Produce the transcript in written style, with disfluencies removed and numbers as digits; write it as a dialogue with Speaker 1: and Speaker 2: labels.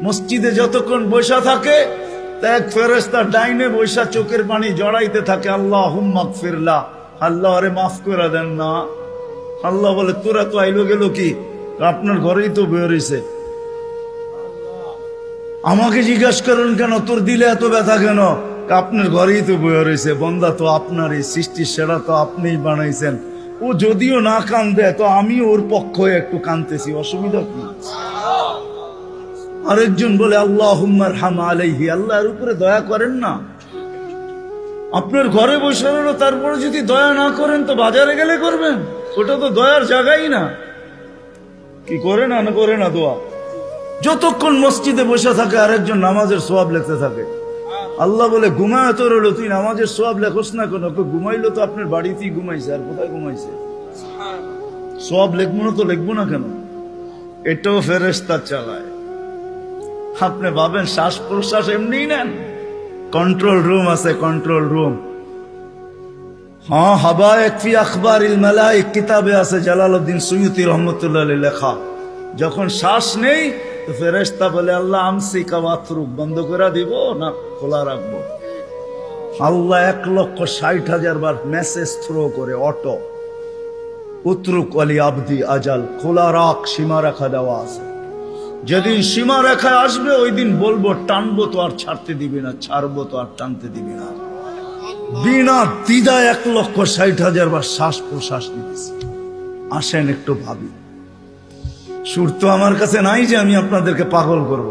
Speaker 1: মসজিদে যতক্ষণ বসা থাকে এক ফেরেশতা ডাইনে বৈশা চোখের পানি জড়াইতে থাকে, আল্লাহুম্মা গফিরলা, আল্লাহ আরে মাফ করে দেন না। আল্লাহ বলে তোরা তো আইলো গেল কি, আপনার ঘরেই তো বের হইছে, আমাকে জিজ্ঞাসা করেন কেন তোর দিলে এত ব্যথা কেন? আপনার ঘরেই তো বের হইছে, বন্দা তো আপনারই সৃষ্টি, সেরা তো আপনিই বানাইছেন। ও যদিও না কান্দে তো আমি ওর পক্ষ হয়ে একটু কান্দতেছি, অসুবিধা কি? আরেকজন বলে আল্লাহুম্মা আরহাম আলাইহি, আল্লাহর উপরে দয়া করেন না। আপনার ঘরে বসে রইল, তারপরে যদি দয়া না করেন তো বাজারে গেলে করবেন, ওটা তো দয়ার জায়গাই না। কি করে না না করে না দোয়া? যতক্ষণ মসজিদে বসে থাকে আরেকজন নামাজের সওয়াব লিখতে থাকে। আল্লাহ বলে ঘুমায় তো রইল, তুই নামাজের সওয়াব লেখোস না কেন? ঘুমাইলো তো আপনার বাড়িতেই ঘুমাইছে, আর কোথায় ঘুমাইছে? সওয়াব লিখবো না তো লিখবো না কেন? এটাও ফেরেশতা চালায়। আপনি ভাবেন শ্বাস প্রশ্বাস এমনি নেন? কন্ট্রোল রুম আছে, কন্ট্রোল রুম। হ্যাঁ, হাবায়েক ফি আখবারিল মালায়েক কিতাবে আছে, জালালউদ্দিন সুয়ুতী রহমাতুল্লাহ আলাইহি লেখা। যখন শ্বাস নেই তো ফেরেশতা বলে আল্লাহ আমসিকা ওয়াতরুক, বন্ধ করে দিব না খোলা রাখবো? আল্লাহ 1,60,000 বার মেসেজ থ্রো করে, অটো উতরুক আলী আবদি আজাল, খোলা রাখ, সীমা রেখা দেওয়া আছে। যেদিন সীমা রেখায় আসবে ওই দিন বলবো টানবো তো আর ছাড়তে দিবি না, ছাড়বো তো আর টানতে দিবি না। বিনা দ্বিধায় 1,60,000 বার শ্বাস প্রশ্বাস নিতেছি। আসেন একটু ভাবি। সুর তো আমার কাছে নাই যে আমি আপনাদেরকে পাগল করব।